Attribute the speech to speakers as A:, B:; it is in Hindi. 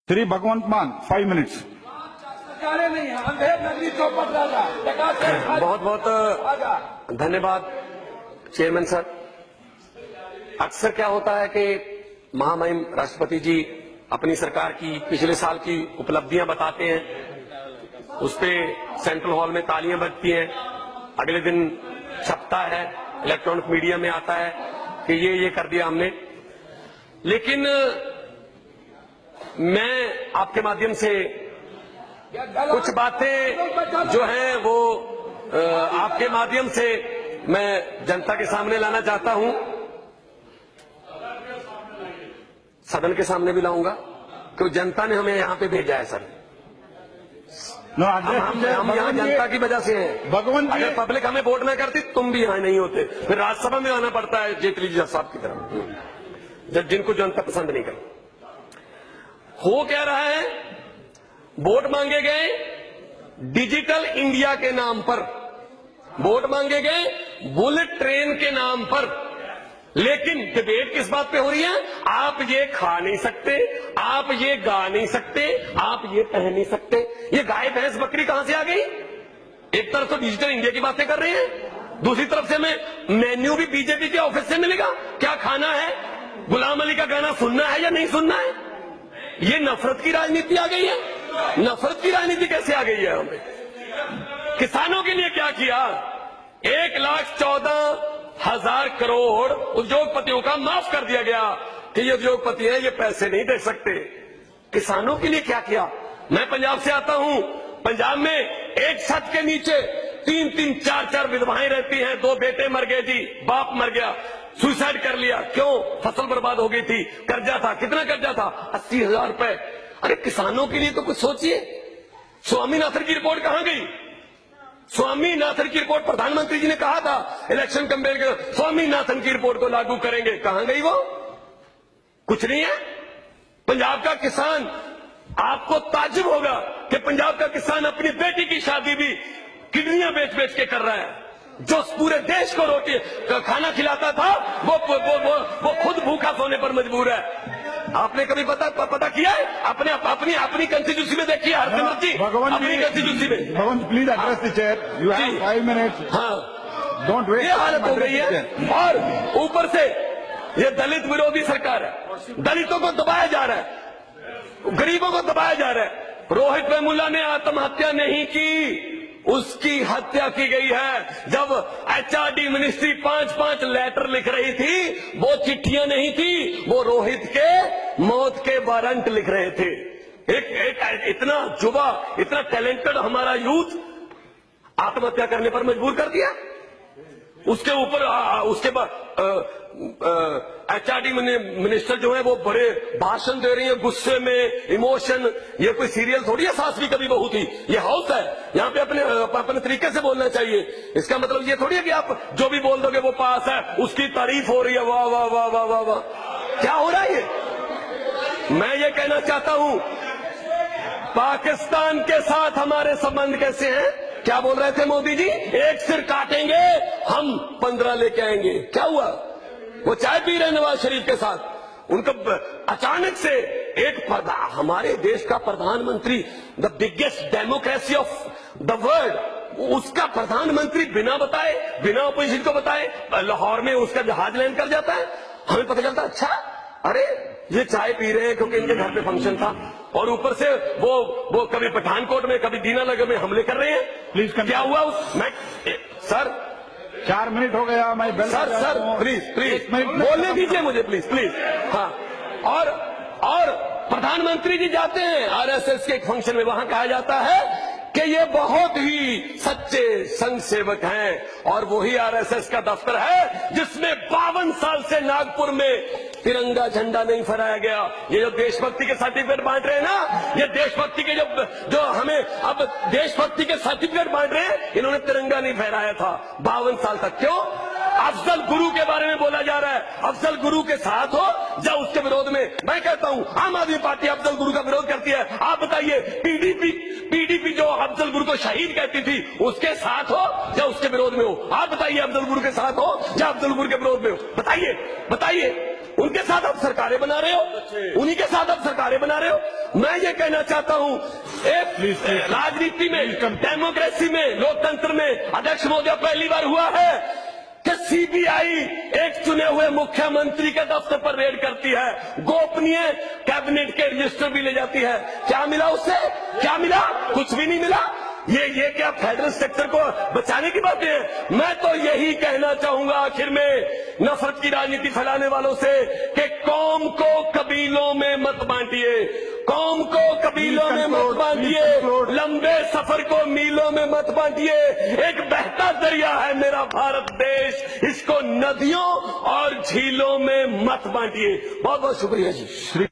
A: श्री भगवंत मान 5 मिनट्स।
B: बहुत बहुत धन्यवाद चेयरमैन सर। अक्सर क्या होता है कि महामहिम राष्ट्रपति जी अपनी सरकार की पिछले साल की उपलब्धियां बताते हैं, उस पे सेंट्रल हॉल में तालियां बजती हैं, अगले दिन छपता है, इलेक्ट्रॉनिक मीडिया में आता है कि ये कर दिया हमने। लेकिन मैं आपके माध्यम से कुछ बातें जो हैं वो आपके माध्यम से मैं जनता के सामने लाना चाहता हूं, सदन के सामने भी लाऊंगा, क्योंकि जनता ने हमें यहां पे भेजा है सर। हम यहाँ जनता की वजह से हैं।
A: भगवंत
B: अगर पब्लिक हमें वोट ना करती तुम भी यहाँ नहीं होते, फिर राज्यसभा में आना पड़ता है जेटली जी साहब की तरह, जिनको जनता पसंद नहीं करती। हो क्या रहा है, वोट मांगे गए डिजिटल इंडिया के नाम पर, वोट मांगे गए बुलेट ट्रेन के नाम पर, लेकिन डिबेट किस बात पे हो रही है? आप ये खा नहीं सकते, आप ये गा नहीं सकते, आप ये पहन नहीं सकते। ये गाय भैंस बकरी कहां से आ गई? एक तरफ तो डिजिटल इंडिया की बातें कर रहे हैं, दूसरी तरफ से हमें मेन्यू भी बीजेपी के ऑफिस से मिलेगा। क्या खाना है, गुलाम अली का गाना सुनना है या नहीं सुनना है? ये नफरत की राजनीति आ गई है। नफरत की राजनीति कैसे आ गई है? हमें किसानों के लिए क्या किया? 1,14,000 करोड़ उद्योगपतियों का माफ कर दिया गया कि ये उद्योगपति हैं, ये पैसे नहीं दे सकते। किसानों के लिए क्या किया? मैं पंजाब से आता हूं, पंजाब में एक छत के नीचे 3-3, 4-4 विधवाएं रहती हैं। 2 बेटे मर गए जी, बाप मर गया, सुसाइड कर लिया। क्यों? फसल बर्बाद हो गई थी, कर्जा था। कितना कर्जा था? 80,000 रुपए। अरे किसानों के लिए तो कुछ सोचिए। स्वामीनाथन की रिपोर्ट कहां गई? स्वामीनाथन की रिपोर्ट प्रधानमंत्री जी ने कहा था इलेक्शन कैंपेन के, स्वामीनाथन की रिपोर्ट को लागू करेंगे, कहां गई वो? कुछ नहीं है। पंजाब का किसान, आपको ताज्जुब होगा कि पंजाब का किसान अपनी बेटी की शादी भी किडनियां बेच बेच के कर रहा है। जो पूरे देश को रोटी खाना खिलाता था वो खुद भूखा सोने पर मजबूर है। आपने कभी पता किया है? अपनी कंस्टिट्यूंसी में देखिए हरसिमरत जी, अपनी कंस्टिट्यूंसी में।
A: Bhagwant please address the chair, you have 5 minutes.
B: हाँ,
A: डोंट वेस्ट।
B: ये हालत हो गई है। और ऊपर से ये दलित विरोधी सरकार है, दलितों को दबाया जा रहा है, गरीबों को दबाया जा रहा है। रोहित वेमुला ने आत्महत्या नहीं की, उसकी हत्या की गई है। जब एचआरडी मिनिस्ट्री 5-5 लेटर लिख रही थी, वो चिट्ठियां नहीं थी, वो रोहित के मौत के वारंट लिख रहे थे। एक इतना युवा, इतना टैलेंटेड हमारा यूथ आत्महत्या करने पर मजबूर कर दिया। उसके ऊपर उसके बाद एचआरडी मिनिस्टर जो है वो बड़े भाषण दे रही है, गुस्से में, इमोशन। ये कोई सीरियल थोड़ी है, सास भी कभी बहू थी। ये हाउस है, यहाँ पे अपने तरीके से बोलना चाहिए। इसका मतलब ये थोड़ी है कि आप जो भी बोल दोगे वो पास है, उसकी तारीफ हो रही है, वाह वाह वाह वाह वाह वाह। क्या हो रहा है ये? मैं ये कहना चाहता हूं, पाकिस्तान के साथ हमारे संबंध कैसे हैं? क्या बोल रहे थे मोदी जी? एक सिर काटेंगे हम 15 लेके आएंगे। क्या हुआ? वो चाय पी रहे नवाज शरीफ के साथ, उनको अचानक से हमारे देश का प्रधानमंत्री, the biggest democracy of the world, उसका प्रधानमंत्री बिना बताए, बिना अपोजिशन को बताए लाहौर में उसका जहाज लैंड कर जाता है। हमें पता चलता, अच्छा अरे ये चाय पी रहे हैं क्योंकि इनके घर पे फंक्शन था, और ऊपर से वो कभी पठानकोट में, कभी दीनानगर में हमले कर रहे हैं।
A: प्लीज
B: क्या हुआ? सर
A: 4 मिनट हो गया। मैं
B: सर प्लीज बोलने दीजिए मुझे, प्लीज। हाँ, और प्रधानमंत्री जी जाते हैं आरएसएस के एक फंक्शन में, वहां कहा जाता है कि ये बहुत ही सच्चे संघ सेवक हैं, और वही आरएसएस का दफ्तर है जिसमें 52 साल से नागपुर में तिरंगा झंडा नहीं फहराया गया। ये जो देशभक्ति के सर्टिफिकेट बांट रहे हैं ना, ये देशभक्ति के जो हमें अब देशभक्ति के सर्टिफिकेट बांट रहे हैं, इन्होंने तिरंगा नहीं फहराया था 52 साल तक। क्यों? अफजल गुरु के बारे में बोला जा रहा है। अफजल गुरु के साथ हो या उसके विरोध में? मैं कहता हूं आम आदमी पार्टी अफजल गुरु का विरोध करती है। आप बताइए, पीडीपी जो अफजल गुरु को शहीद कहती थी, उसके साथ हो या उसके विरोध में हो? आप बताइए, अफजल गुरु के साथ हो या अफजल गुरु के विरोध में हो? बताइए। उनके साथ आप सरकारें बना रहे हो, उन्हीं के साथ आप सरकारें बना रहे हो। मैं ये कहना चाहता हूं, एक राजनीति में, डेमोक्रेसी में, लोकतंत्र में अध्यक्ष महोदय पहली बार हुआ है कि सीबीआई एक चुने हुए मुख्यमंत्री के दफ्तर पर रेड करती है, गोपनीय कैबिनेट के रजिस्टर भी ले जाती है। क्या मिला उससे? क्या मिला? कुछ भी नहीं मिला। ये क्या फेडरल स्ट्रक्चर को बचाने की बातें हैं? मैं तो यही कहना चाहूंगा आखिर में नफरत की राजनीति फैलाने वालों से कि कौम को कबीलों में मत बांटिए, कौम को कबीलों में मत बांटिए, लंबे सफर को मीलों में मत बांटिए। एक बहता दरिया है मेरा भारत देश, इसको नदियों और झीलों में मत बांटिए। बहुत बहुत शुक्रिया जी।